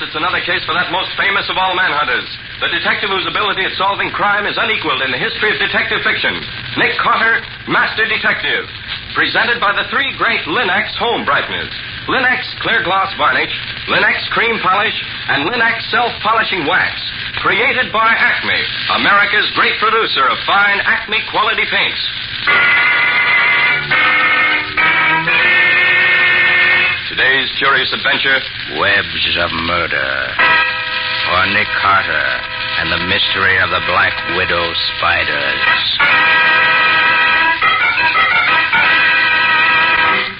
it's another case for that most famous of all manhunters. The detective whose ability at solving crime is unequaled in the history of detective fiction. Nick Carter, Master Detective. Presented by the three great Linex home brighteners. Linex Clear Gloss Varnish, Linex Cream Polish, and Linex Self-Polishing Wax. Created by Acme, America's great producer of fine Acme quality paints. Today's curious adventure, Webs of Murder, or Nick Carter and the Mystery of the Black Widow Spiders.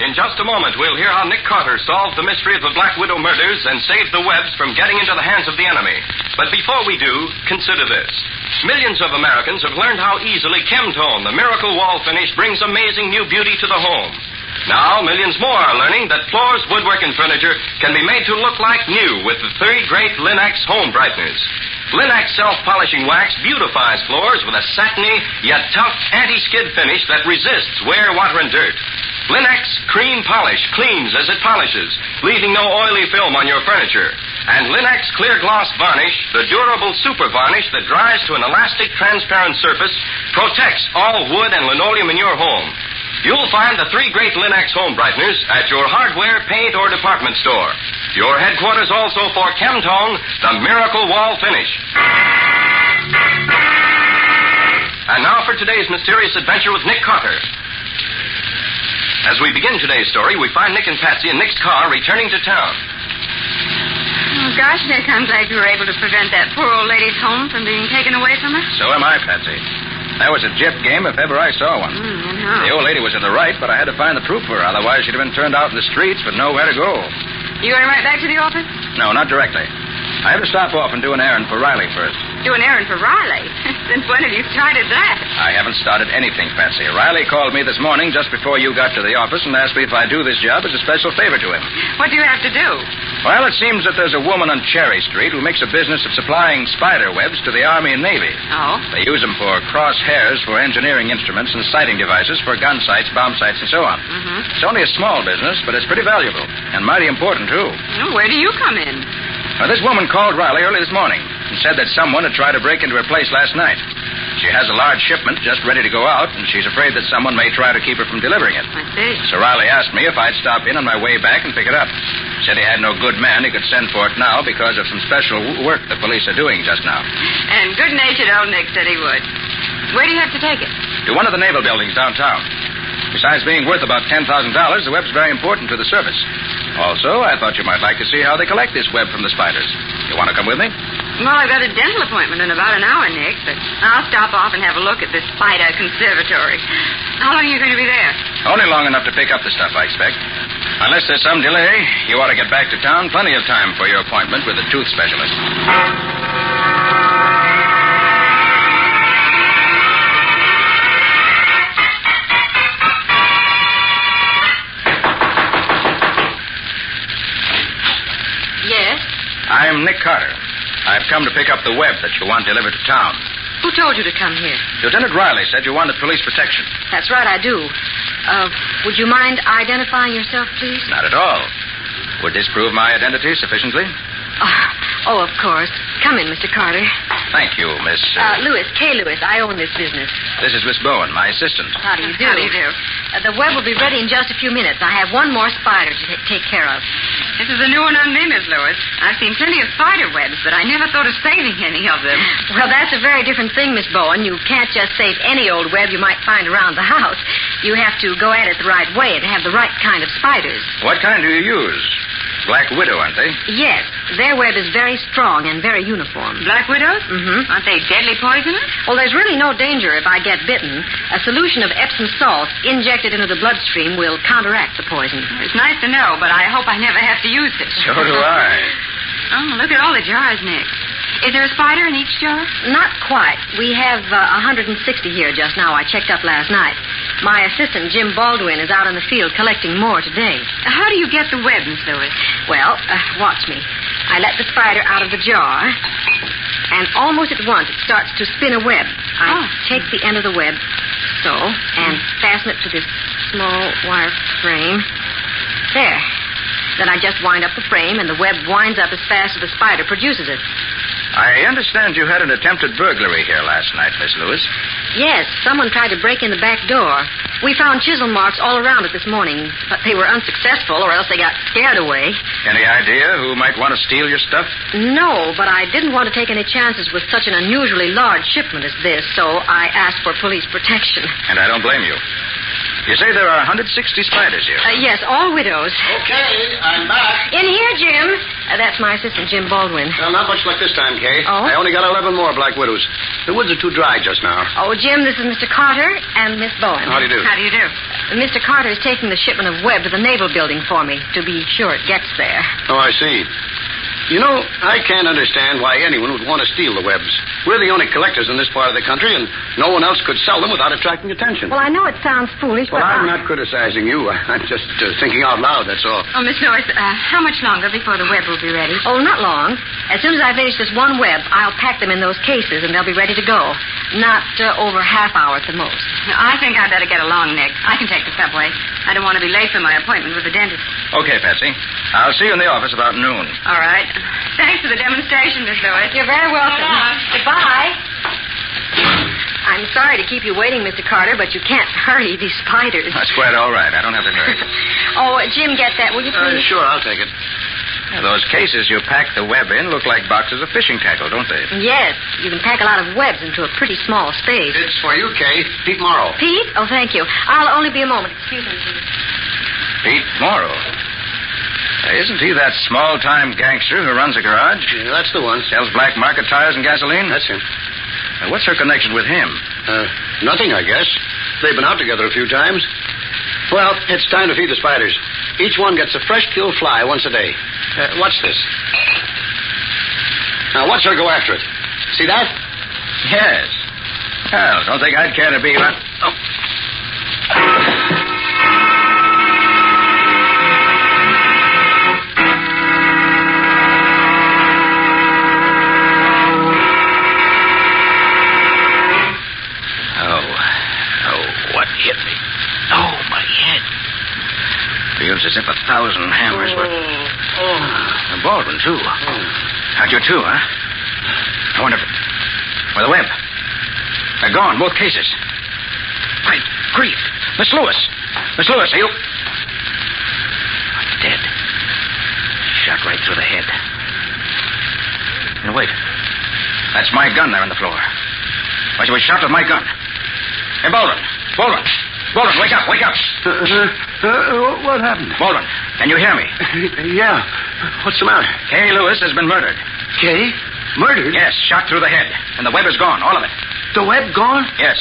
In just a moment, we'll hear how Nick Carter solved the mystery of the Black Widow murders and saved the webs from getting into the hands of the enemy. But before we do, consider this. Millions of Americans have learned how easily Chemtone, the miracle wall finish, brings amazing new beauty to the home. Now, millions more are learning that floors, woodwork, and furniture can be made to look like new with the three great Linex home brighteners. Linex Self-Polishing Wax beautifies floors with a satiny yet tough anti-skid finish that resists wear, water, and dirt. Linex Cream Polish cleans as it polishes, leaving no oily film on your furniture. And Linex Clear Gloss Varnish, the durable super varnish that dries to an elastic, transparent surface, protects all wood and linoleum in your home. You'll find the three great Linex home brighteners at your hardware, paint, or department store. Your headquarters also for Chemtone, the miracle wall finish. And now for today's mysterious adventure with Nick Carter. As we begin today's story, we find Nick and Patsy in Nick's car returning to town. Oh, gosh, Nick, I'm glad you were able to prevent that poor old lady's home from being taken away from her. So am I, Patsy. That was a gyp game if ever I saw one. And how? The old lady was in the right, but I had to find the proof for her. Otherwise, she'd have been turned out in the streets with nowhere to go. You going right back to the office? No, not directly. I have to stop off and do an errand for Riley first. Do an errand for Riley? Since when have you started that? I haven't started anything, Patsy. Riley called me this morning just before you got to the office and asked me if I'd do this job as a special favor to him. What do you have to do? Well, it seems that there's a woman on Cherry Street who makes a business of supplying spider webs to the Army and Navy. Oh? They use them for crosshairs for engineering instruments and sighting devices for gun sights, bomb sights, and so on. Mm-hmm. It's only a small business, but it's pretty valuable and mighty important, too. Well, where do you come in? Well, this woman called Riley early this morning and said that someone had tried to break into her place last night. She has a large shipment just ready to go out, and she's afraid that someone may try to keep her from delivering it. I see. So Riley asked me if I'd stop in on my way back and pick it up. Said he had no good man he could send for it now because of some special work the police are doing just now. And good-natured old Nick said he would. Where do you have to take it? To one of the naval buildings downtown. Besides being worth about $10,000, the web's very important to the service. Also, I thought you might like to see how they collect this web from the spiders. You want to come with me? Well, I've got a dental appointment in about an hour, Nick, but I'll stop off and have a look at this spider conservatory. How long are you going to be there? Only long enough to pick up the stuff, I expect. Unless there's some delay, you ought to get back to town. Plenty of time for your appointment with the tooth specialist. Yes? I'm Nick Carter. I've come to pick up the web that you want delivered to town. Who told you to come here? Lieutenant Riley said you wanted police protection. That's right, I do. Would you mind identifying yourself, please? Not at all. Would this prove my identity sufficiently? Oh, of course. Come in, Mr. Carter. Thank you, Miss... Lewis, K. Lewis. I own this business. This is Miss Bowen, my assistant. How do you do? How do you do? The web will be ready in just a few minutes. I have one more spider to take care of. This is a new one on me, Miss Lewis. I've seen plenty of spider webs, but I never thought of saving any of them. Well, that's a very different thing, Miss Bowen. You can't just save any old web you might find around the house. You have to go at it the right way and have the right kind of spiders. What kind do you use? Black Widow, aren't they? Yes. Their web is very strong and very uniform. Black Widows? Mm-hmm. Aren't they deadly poisonous? Well, there's really no danger if I get bitten. A solution of Epsom salt injected into the bloodstream will counteract the poison. It's nice to know, but I hope I never have to use it. So do I. Oh, look at all the jars, Nick. Is there a spider in each jar? Not quite. We have 160 here just now. I checked up last night. My assistant, Jim Baldwin, is out in the field collecting more today. How do you get the web, Miss Lewis? Well, watch me. I let the spider out of the jar, and almost at once it starts to spin a web. I take the end of the web, so, and fasten it to this small wire frame. There. Then I just wind up the frame, and the web winds up as fast as the spider produces it. I understand you had an attempted burglary here last night, Miss Lewis. Yes, someone tried to break in the back door. We found chisel marks all around it this morning, but they were unsuccessful, or else they got scared away. Any idea who might want to steal your stuff? No, but I didn't want to take any chances with such an unusually large shipment as this, so I asked for police protection. And I don't blame you. You say there are 160 spiders here? Yes, all widows. Okay, I'm back. In here, Jim. That's my assistant, Jim Baldwin. Well, not much luck this time, Kay. Oh? I only got 11 more black widows. The woods are too dry just now. Oh, Jim, this is Mr. Carter and Miss Bowen. How do you do? How do you do? Mr. Carter is taking the shipment of web to the Naval Building for me to be sure it gets there. Oh, I see. You know, I can't understand why anyone would want to steal the webs. We're the only collectors in this part of the country, and no one else could sell them without attracting attention. Well, I know it sounds foolish, Well, but I'm not criticizing you. I'm just thinking out loud, that's all. Oh, Miss Lewis, how much longer before the web will be ready? Oh, not long. As soon as I finish this one web, I'll pack them in those cases, and they'll be ready to go. Not over half hour at the most. I think I'd better get along, Nick. I can take the subway. I don't want to be late for my appointment with the dentist. Okay, Patsy. I'll see you in the office about noon. All right. Thanks for the demonstration, Miss Lewis. You're very welcome. Goodbye. I'm sorry to keep you waiting, Mr. Carter, but you can't hurry these spiders. That's quite all right. I don't have to hurry. Oh, Jim, get that, will you please? Sure, I'll take it. Those cases you pack the web in look like boxes of fishing tackle, don't they? Yes, you can pack a lot of webs into a pretty small space. It's for you, Kay. Pete Morrow. Pete? Oh, thank you. I'll only be a moment. Excuse me, please. Pete Morrow. Isn't he that small-time gangster who runs a garage? Yeah, that's the one. Sells black market tires and gasoline? That's him. What's her connection with him? Nothing, I guess. They've been out together a few times. Well, it's time to feed the spiders. Each one gets a fresh killed fly once a day. Watch this. Now, watch her go after it. See that? Yes. Well, don't think I'd care to be... Oh. What hit me? Oh, my head. Feels as if 1,000 hammers were... And Baldwin, too. How'd you too, huh? I wonder if... Where the web? They're gone, both cases. My grief. Miss Lewis. Miss Lewis, are you... I'm dead. Shot right through the head. Now, wait. That's my gun there on the floor. Why, she was shot with my gun. Hey, Baldwin. Baldwin, wake up, wake up. What happened? Baldwin, can you hear me? Yeah. What's the matter? Kay Lewis has been murdered. Kay? Murdered? Yes, shot through the head. And the web is gone, all of it. The web gone? Yes.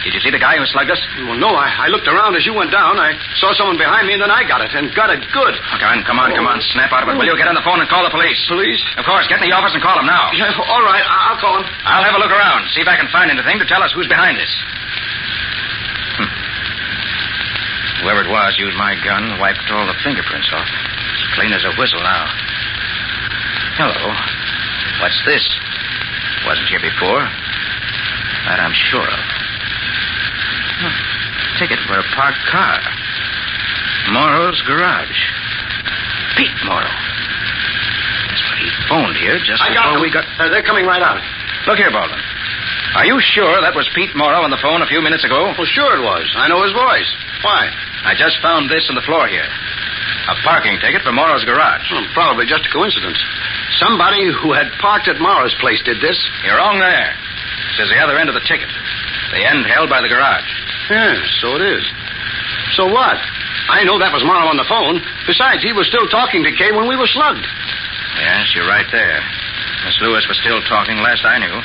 Did you see the guy who slugged us? Well, no, I looked around as you went down. I saw someone behind me, and then I got it, and got it good. Oh, come on. Snap out of it, will you? Get on the phone and call the police. Police? Of course. Get in the office and call them now. Yeah, all right, I'll call them. I'll have a look around, see if I can find anything to tell us who's behind this. Whoever it was used my gun, wiped all the fingerprints off. It's clean as a whistle now. Hello. What's this? Wasn't here before. That I'm sure of. Ticket for a parked car. Morrow's garage. Pete Morrow. That's what he phoned here just before we got... They're coming right out. Look here, Baldwin. Are you sure that was Pete Morrow on the phone a few minutes ago? Well, sure it was. I know his voice. Why? I just found this on the floor here. A parking ticket for Morrow's garage. Well, probably just a coincidence. Somebody who had parked at Morrow's place did this. You're wrong there. This is the other end of the ticket. The end held by the garage. Yeah, so it is. So what? I know that was Morrow on the phone. Besides, he was still talking to Kay when we were slugged. Yes, you're right there. Miss Lewis was still talking last I knew.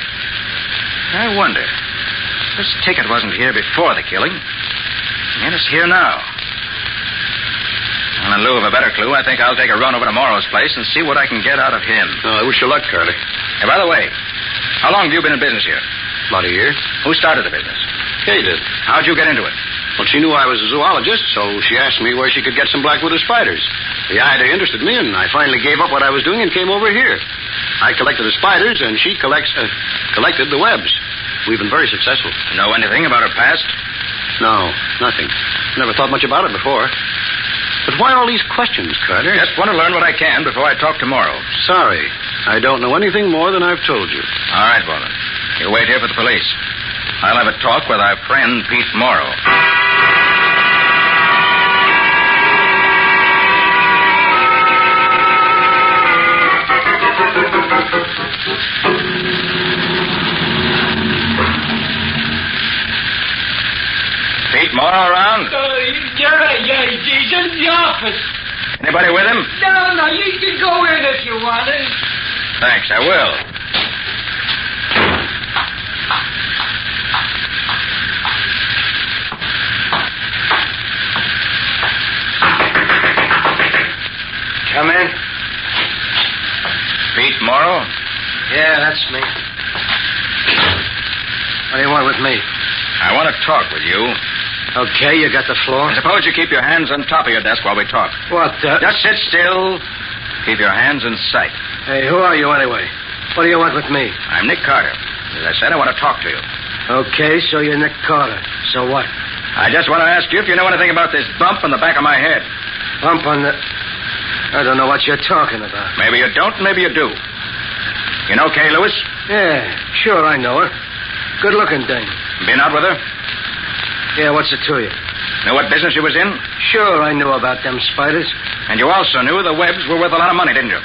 I wonder. This ticket wasn't here before the killing. And it's here now. Well, in lieu of a better clue, I think I'll take a run over to Morrow's place and see what I can get out of him. I wish you luck, Curly. Hey, by the way, how long have you been in business here? About a year. Who started the business? Kay did. How'd you get into it? Well, she knew I was a zoologist, so she asked me where she could get some black widow spiders. The idea interested me, and I finally gave up what I was doing and came over here. I collected the spiders, and she collected the webs. We've been very successful. Know anything about her past? No, nothing. Never thought much about it before. But why all these questions, Carter? Just want to learn what I can before I talk tomorrow. Sorry. I don't know anything more than I've told you. All right, Baldwin. You wait here for the police. I'll have a talk with our friend Pete Morrow. Pete Morrow around? Yeah, he's in the office. Anybody with him? No, you can go in if you want it. Thanks, I will. Come in. Pete Morrow? Yeah, that's me. What do you want with me? I want to talk with you. Okay, you got the floor. I suppose you keep your hands on top of your desk while we talk. What? Just sit still. Keep your hands in sight. Hey, who are you anyway? What do you want with me? I'm Nick Carter. As I said, I want to talk to you. Okay, so you're Nick Carter. So what? I just want to ask you if you know anything about this bump on the back of my head. Bump on the... I don't know what you're talking about. Maybe you don't, maybe you do. You know Kay Lewis? Yeah, sure, I know her. Good-looking dame. Been out with her? Yeah, what's it to you? Know what business she was in? Sure, I knew about them spiders. And you also knew the webs were worth a lot of money, didn't you?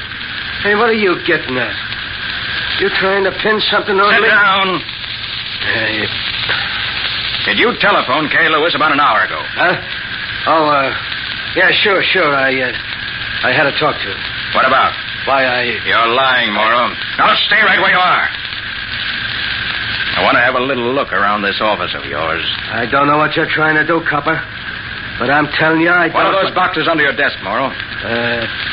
Hey, what are you getting at? You trying to pin something on Sit me? down. Hey. Did you telephone Kay Lewis about an hour ago? Huh? Oh, yeah, sure. I had a talk to her. What about? Why, You're lying, Morrow. Now stay right where you are. I want to have a little look around this office of yours. I don't know what you're trying to do, copper. But I'm telling you, I don't... What are those boxes under your desk, Morrow?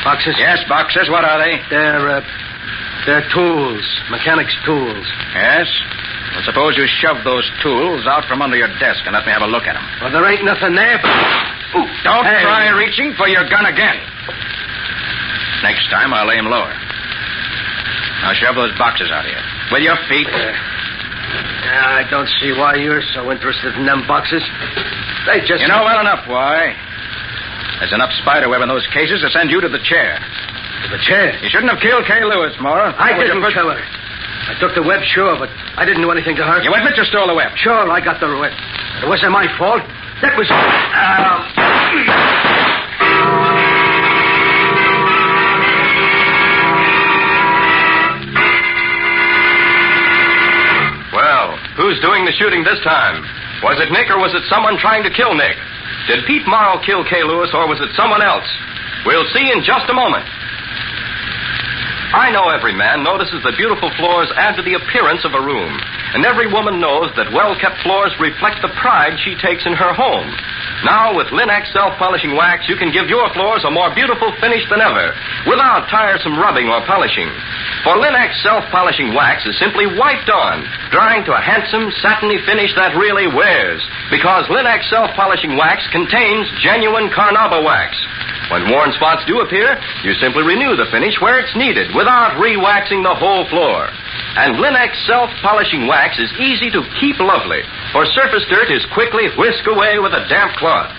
Boxes? Yes, boxes. What are they? They're tools. Mechanics' tools. Yes? Well, suppose you shove those tools out from under your desk and let me have a look at them. Well, there ain't nothing there, but... Ooh, don't try reaching for your gun again. Next time, I'll aim lower. Now shove those boxes out here. With your feet. I don't see why you're so interested in them boxes. They just... You know well enough why. There's enough spider web in those cases to send you to the chair. To the chair? You shouldn't have killed Kay Lewis, Morrow. I didn't kill her. I took the web, sure, but I didn't do anything to her. You admit you stole the web? Sure, I got the web. It wasn't my fault. That was... Well, who's doing the shooting this time? Was it Nick or was it someone trying to kill Nick? Did Pete Morrow kill Kay Lewis or was it someone else? We'll see in just a moment. I know every man notices that beautiful floors add to the appearance of a room. And every woman knows that well-kept floors reflect the pride she takes in her home. Now, with Linex self-polishing wax, you can give your floors a more beautiful finish than ever, without tiresome rubbing or polishing. For Linex self-polishing wax is simply wiped on, drying to a handsome, satiny finish that really wears, because Linex self-polishing wax contains genuine carnauba wax. When worn spots do appear, you simply renew the finish where it's needed without re-waxing the whole floor. And Linex self-polishing wax is easy to keep lovely, for surface dirt is quickly whisked away with a damp cloth.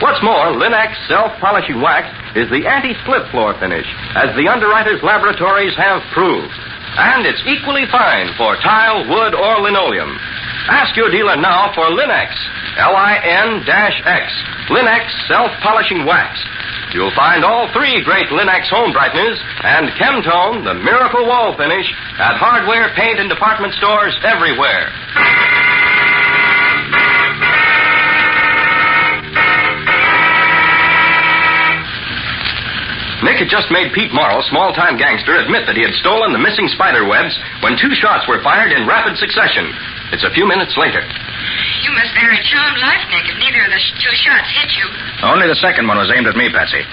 What's more, Linex self-polishing wax is the anti-slip floor finish, as the underwriters' laboratories have proved. And it's equally fine for tile, wood, or linoleum. Ask your dealer now for Linex, Lin-X, Linex self-polishing wax. You'll find all three great Linex home brighteners and Chemtone, the miracle wall finish, at hardware, paint, and department stores everywhere. Nick had just made Pete Morrow, small-time gangster, admit that he had stolen the missing spider webs when 2 shots were fired in rapid succession. It's a few minutes later. You must bear a charmed life, Nick, if neither of the 2 shots hit you. Only the second one was aimed at me, Patsy.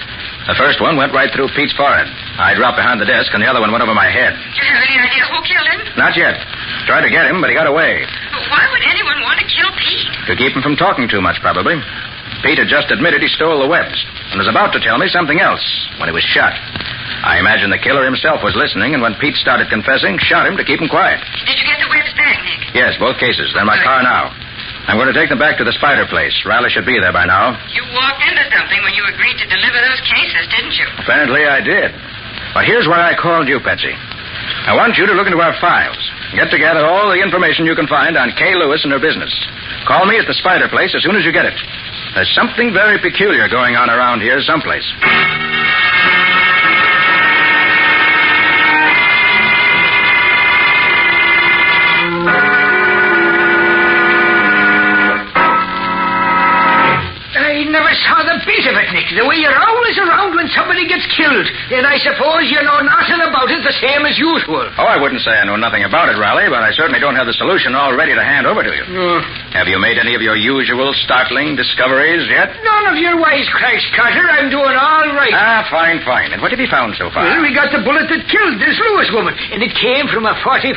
The first one went right through Pete's forehead. I dropped behind the desk, and the other one went over my head. Do you have any idea who killed him? Not yet. Tried to get him, but he got away. But why would anyone want to kill Pete? To keep him from talking too much, probably. Pete had just admitted he stole the webs, and was about to tell me something else when he was shot. I imagine the killer himself was listening, and when Pete started confessing, shot him to keep him quiet. Did you get the webs back, Nick? Yes, both cases. They're in my car now. I'm going to take them back to the spider place. Riley should be there by now. You walked into something when you agreed to deliver those cases, didn't you? Apparently I did. But here's why I called you, Patsy. I want you to look into our files. Get to gather all the information you can find on Kay Lewis and her business. Call me at the spider place as soon as you get it. There's something very peculiar going on around here someplace. Saw the beat of it, Nick. The way you're always around when somebody gets killed. And I suppose you know nothing about it the same as usual. Oh, I wouldn't say I know nothing about it, Riley, but I certainly don't have the solution all ready to hand over to you. Have you made any of your usual startling discoveries yet? None of your wisecracks, Carter. I'm doing all right. Fine. And what have you found so far? Well, we got the bullet that killed this Lewis woman, and it came from a 45.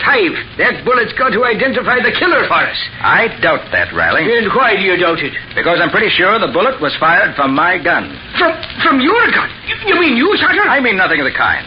That bullet's got to identify the killer for us. I doubt that, Riley. And why do you doubt it? Because I'm pretty sure the bullet was fired from my gun. From your gun? You mean you shot her? I mean nothing of the kind.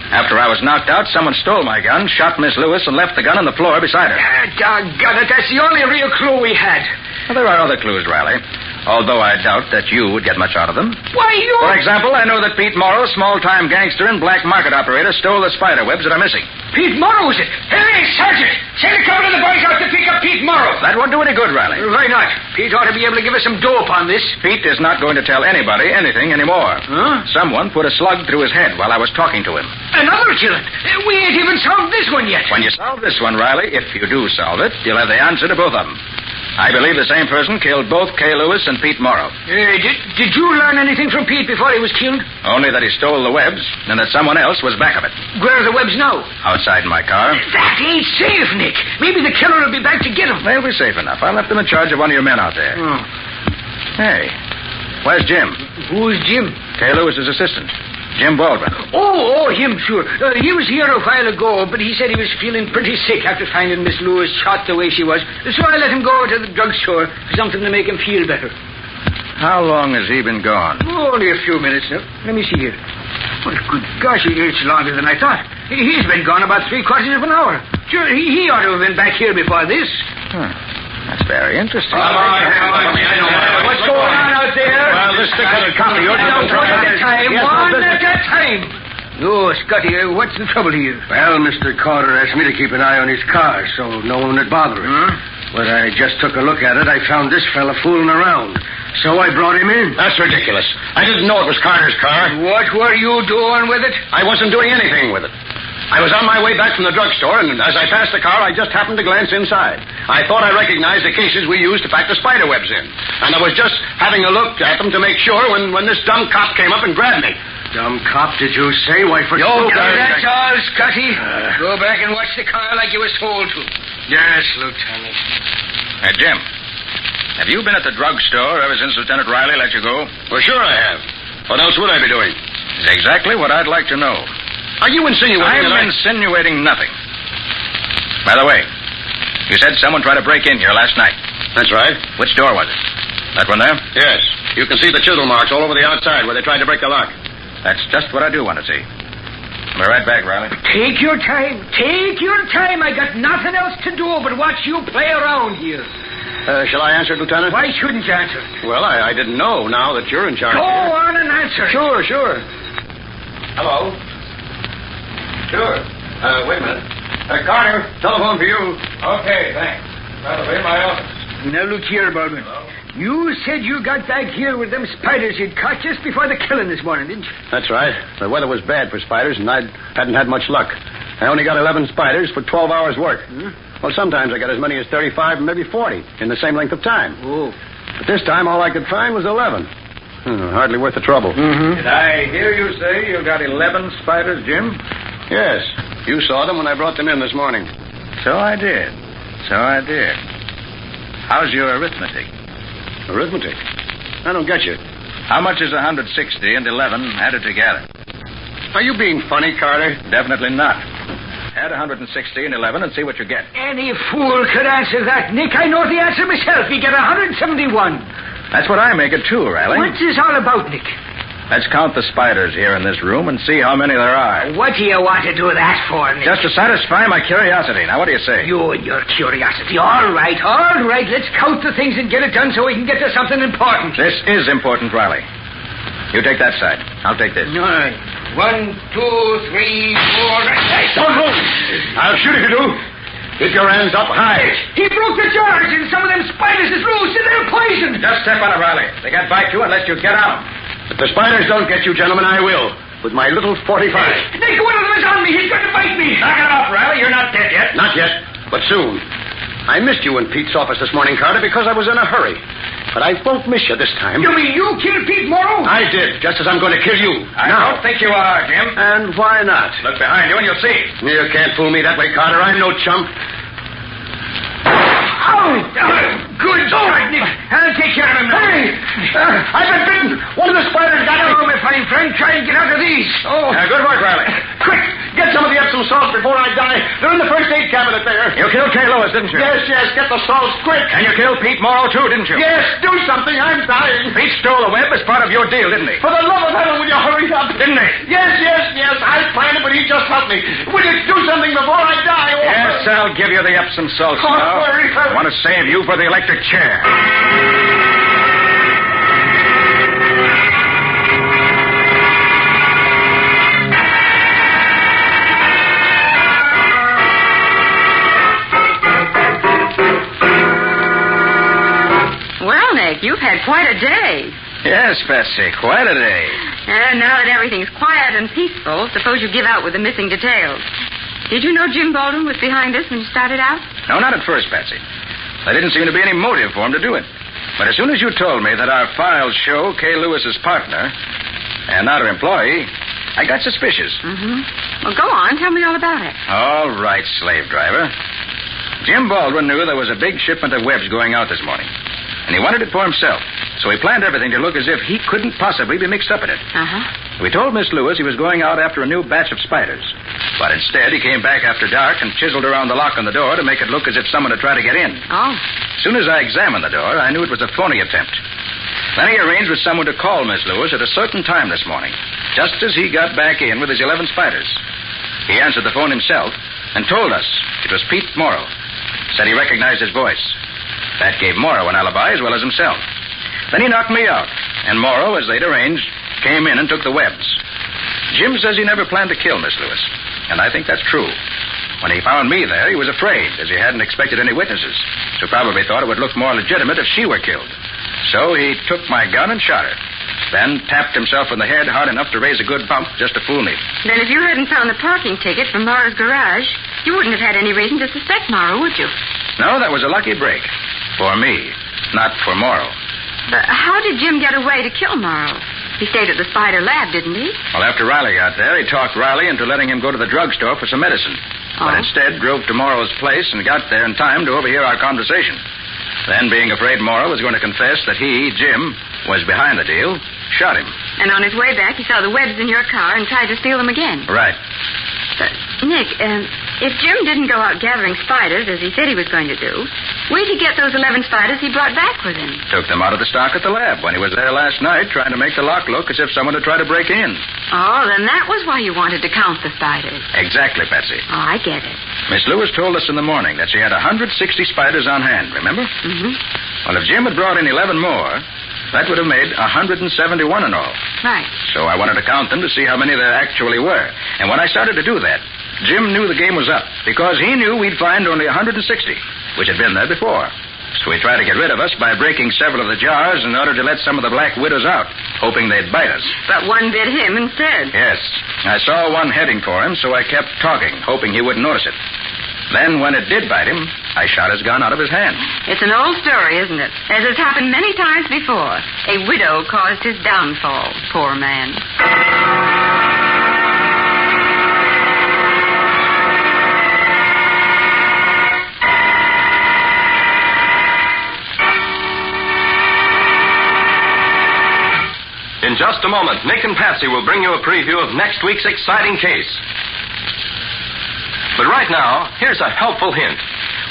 After I was knocked out, someone stole my gun, shot Miss Lewis, and left the gun on the floor beside her. Doggone it, that's the only real clue we had. Well, there are other clues, Riley. Although I doubt that you would get much out of them. Why, you... For example, I know that Pete Morrow, small-time gangster and black market operator, stole the spider webs that are missing. Pete Morrow, is it? Hey, Sergeant! Send a couple of the boys out to pick up Pete Morrow. That won't do any good, Riley. Why not? Pete ought to be able to give us some dope on this. Pete is not going to tell anybody anything anymore. Huh? Someone put a slug through his head while I was talking to him. Another killing? We ain't even solved this one yet. When you solve this one, Riley, if you do solve it, you'll have the answer to both of them. I believe the same person killed both Kay Lewis and Pete Morrow. Did you learn anything from Pete before he was killed? Only that he stole the webs and that someone else was back of it. Where are the webs now? Outside in my car. That ain't safe, Nick. Maybe the killer will be back to get them. They'll be safe enough. I left them in charge of one of your men out there. Oh. Hey, where's Jim? Who's Jim? Kay Lewis's assistant. Jim Baldwin. Oh, him, sure. He was here a while ago, but he said he was feeling pretty sick after finding Miss Lewis shot the way she was. So I let him go to the drugstore for something to make him feel better. How long has he been gone? Oh, only a few minutes now. Let me see here. Well, good gosh, it's longer than I thought. He's been gone about 3/4 of an hour. Sure, he ought to have been back here before this. That's very interesting. What's going on out there? Well, this stick-headed copper, you're... One at a time. One at a time. Oh, Scotty, what's the trouble here? Well, Mr. Carter asked me to keep an eye on his car, so no one would bother him. But I just took a look at it. I found this fella fooling around. So I brought him in. That's ridiculous. I didn't know it was Carter's car. What were you doing with it? I wasn't doing anything with it. I was on my way back from the drugstore, and as I passed the car, I just happened to glance inside. I thought I recognized the cases we used to pack the spider webs in. And I was just having a look at them to make sure when this dumb cop came up and grabbed me. Dumb cop, did you say? Why, for... That's all, Scotty. Go back and watch the car like you was told to. Yes, Lieutenant. Hey, Jim. Have you been at the drugstore ever since Lieutenant Riley let you go? Well, sure I have. What else would I be doing? It's exactly what I'd like to know. Are you insinuating I'm insinuating nothing. By the way, you said someone tried to break in here last night. That's right. Which door was it? That one there? Yes. You can see the chisel marks all over the outside where they tried to break the lock. That's just what I do want to see. I'll be right back, Riley. Take your time. Take your time. I got nothing else to do but watch you play around here. Shall I answer, Lieutenant? Why shouldn't you answer? Well, I didn't know now that you're in charge. Go on and answer. Sure. Hello? Sure. Wait a minute. Carter, telephone for you. Okay, thanks. That'll be my office. Now, look here, Baldwin. You said you got back here with them spiders you'd caught just before the killing this morning, didn't you? That's right. The weather was bad for spiders, and I hadn't had much luck. I only got 11 spiders for 12 hours' work. Well, sometimes I got as many as 35 and maybe 40 in the same length of time. Oh. But this time, all I could find was 11. Hardly worth the trouble. Did I hear you say you got 11 spiders, Jim? Yes. You saw them when I brought them in this morning. So I did. How's your arithmetic? Arithmetic? I don't get you. How much is 160 and 11 added together? Are you being funny, Carter? Definitely not. Add 160 and 11 and see what you get. Any fool could answer that, Nick. I know the answer myself. You get 171. That's what I make it, too, Riley. What's this all about, Nick? Let's count the spiders here in this room and see how many there are. What do you want to do that for, Nick? Just to satisfy my curiosity. Now, what do you say? You and your curiosity. All right. Let's count the things and get it done so we can get to something important. This is important, Riley. You take that side. I'll take this. All right. 1, 2, 3, 4... Hey, Don't move! I'll shoot if you do. Keep your hands up high. He broke the jars, and some of them spiders is loose, and they're poisoned. Just step on it, Riley. They can't bite you unless you get out. If the spiders don't get you, gentlemen, I will. With my little 45. Nick, one of them is on me. He's going to bite me. Knock it off, Riley. You're not dead yet. Not yet, but soon. I missed you in Pete's office this morning, Carter, because I was in a hurry. But I won't miss you this time. You mean you killed Pete Morrow? I did, just as I'm going to kill you. I don't think you are, Jim. And why not? Look behind you and you'll see. You can't fool me that way, Carter. I'm no chump. Oh, good strike, Nick. I'll take care of him now. Hey! I've been bitten. One of the spiders got me. Oh, my fine friend, try and get out of these. Oh. Good work, Riley. Quick, get some of the Epsom salts before I die. They're in the first aid cabinet there. You killed Kay Lewis, didn't you? Yes, get the salts quick. And you killed Pete Morrow, too, didn't you? Yes, do something. I'm dying. Pete stole the web as part of your deal, didn't he? For the love of heaven, will you hurry up? Didn't he? Yes. I planned it, but he just helped me. Will you do something before I die? Oh, Yes, I'll give you the Epsom salts Oh, now. hurry. I want to save you for the electric chair. Well, Nick, you've had quite a day. Yes, Patsy, quite a day. And now that everything's quiet and peaceful, suppose you give out with the missing details. Did you know Jim Baldwin was behind this when you started out? No, not at first, Patsy. There didn't seem to be any motive for him to do it. But as soon as you told me that our files show Kay Lewis's partner and not her employee, I got suspicious. Mm-hmm. Well, go on. Tell me all about it. All right, slave driver. Jim Baldwin knew there was a big shipment of webs going out this morning, and he wanted it for himself. So he planned everything to look as if he couldn't possibly be mixed up in it. Uh-huh. We told Miss Lewis he was going out after a new batch of spiders. But instead, he came back after dark and chiseled around the lock on the door to make it look as if someone had tried to get in. Oh. As soon as I examined the door, I knew it was a phony attempt. Then he arranged with someone to call Miss Lewis at a certain time this morning, just as he got back in with his 11 spiders. He answered the phone himself and told us it was Pete Morrow. Said he recognized his voice. That gave Morrow an alibi as well as himself. Then he knocked me out, and Morrow, as they'd arranged, came in and took the webs. Jim says he never planned to kill Miss Lewis, and I think that's true. When he found me there, he was afraid, as he hadn't expected any witnesses, so probably thought it would look more legitimate if she were killed. So he took my gun and shot her, then tapped himself on the head hard enough to raise a good bump just to fool me. Then if you hadn't found the parking ticket from Morrow's garage, you wouldn't have had any reason to suspect Morrow, would you? No, that was a lucky break. For me, not for Morrow. But how did Jim get away to kill Morrow? He stayed at the spider lab, didn't he? Well, after Riley got there, he talked Riley into letting him go to the drugstore for some medicine. Oh. But instead drove to Morrow's place and got there in time to overhear our conversation. Then, being afraid Morrow was going to confess that he, Jim, was behind the deal, shot him. And on his way back, he saw the webs in your car and tried to steal them again. Right. But, Nick, if Jim didn't go out gathering spiders, as he said he was going to do, where'd he get those 11 spiders he brought back with him? Took them out of the stock at the lab when he was there last night trying to make the lock look as if someone had tried to break in. Oh, then that was why you wanted to count the spiders. Exactly, Patsy. Oh, I get it. Miss Lewis told us in the morning that she had 160 spiders on hand, remember? Mm-hmm. Well, if Jim had brought in 11 more, that would have made 171 in all. Right. So I wanted to count them to see how many there actually were. And when I started to do that, Jim knew the game was up, because he knew we'd find only 160, which had been there before. So he tried to get rid of us by breaking several of the jars in order to let some of the black widows out, hoping they'd bite us. But one bit him instead. Yes. I saw one heading for him, so I kept talking, hoping he wouldn't notice it. Then, when it did bite him, I shot his gun out of his hand. It's an old story, isn't it? As has happened many times before. A widow caused his downfall. Poor man. In just a moment, Nick and Patsy will bring you a preview of next week's exciting case. But right now, here's a helpful hint.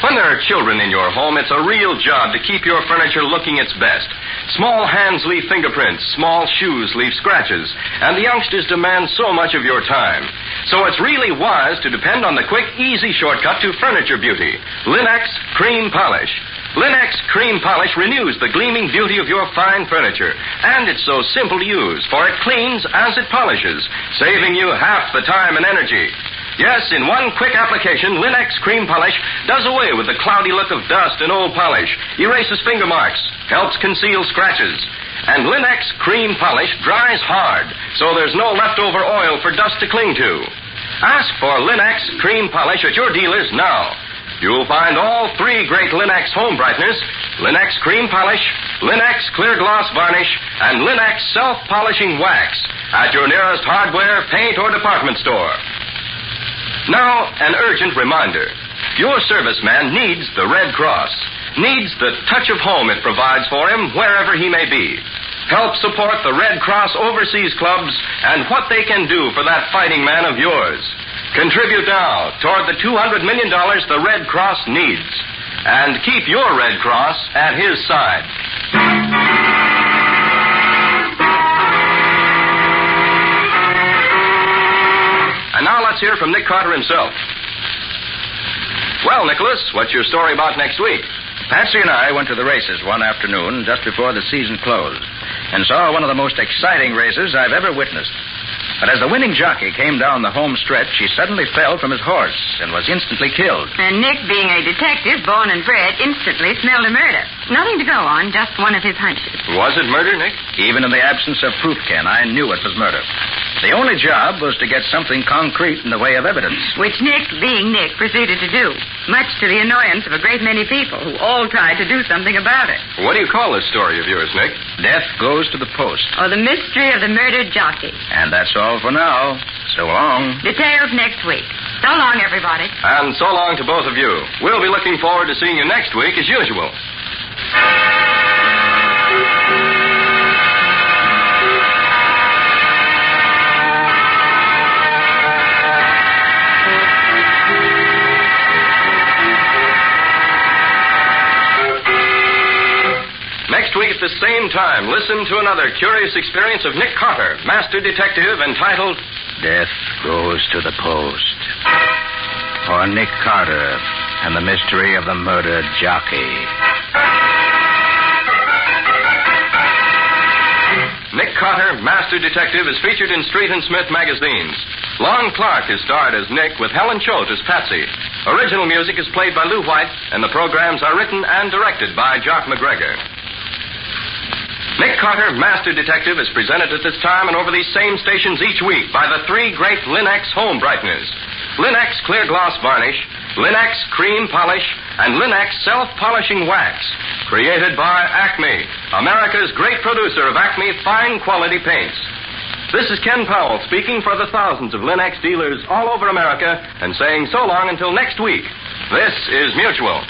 When there are children in your home, it's a real job to keep your furniture looking its best. Small hands leave fingerprints, small shoes leave scratches, and the youngsters demand so much of your time. So it's really wise to depend on the quick, easy shortcut to furniture beauty, Linex Cream Polish. Linex Cream Polish renews the gleaming beauty of your fine furniture, and it's so simple to use, for it cleans as it polishes, saving you half the time and energy. Yes, in one quick application, Linex Cream Polish does away with the cloudy look of dust and old polish, erases finger marks, helps conceal scratches. And Linex Cream Polish dries hard, so there's no leftover oil for dust to cling to. Ask for Linex Cream Polish at your dealers now. You'll find all three great Linex home brighteners, Linex Cream Polish, Linex Clear Gloss Varnish, and Linex Self-Polishing Wax at your nearest hardware, paint, or department store. Now, an urgent reminder. Your serviceman needs the Red Cross, needs the touch of home it provides for him wherever he may be. Help support the Red Cross overseas clubs and what they can do for that fighting man of yours. Contribute now toward the $200 million the Red Cross needs. And keep your Red Cross at his side. And now let's hear from Nick Carter himself. Well, Nicholas, what's your story about next week? Patsy and I went to the races one afternoon just before the season closed and saw one of the most exciting races I've ever witnessed. But as the winning jockey came down the home stretch, he suddenly fell from his horse and was instantly killed. And Nick, being a detective, born and bred, instantly smelled a murder. Nothing to go on, just one of his hunches. Was it murder, Nick? Even in the absence of proof, Ken, I knew it was murder. The only job was to get something concrete in the way of evidence. Which Nick, being Nick, proceeded to do, much to the annoyance of a great many people who all tried to do something about it. What do you call this story of yours, Nick? Death Goes to the Post. Or the mystery of the murdered jockey. And that's all for now. So long. Details next week. So long, everybody. And so long to both of you. We'll be looking forward to seeing you next week as usual. Next week at the same time, listen to another curious experience of Nick Carter, master detective, entitled Death Goes to the Post. Or Nick Carter and the mystery of the murdered jockey. Nick Carter, master detective, is featured in Street and Smith magazines. Lon Clark is starred as Nick with Helen Choate as Patsy. Original music is played by Lou White, and the programs are written and directed by Jock McGregor. Nick Carter, Master Detective, is presented at this time and over these same stations each week by the three great Linex home brighteners. Linex Clear Gloss Varnish, Linex Cream Polish, and Linex Self-Polishing Wax. Created by Acme, America's great producer of Acme fine quality paints. This is Ken Powell speaking for the thousands of Linex dealers all over America and saying so long until next week. This is Mutual.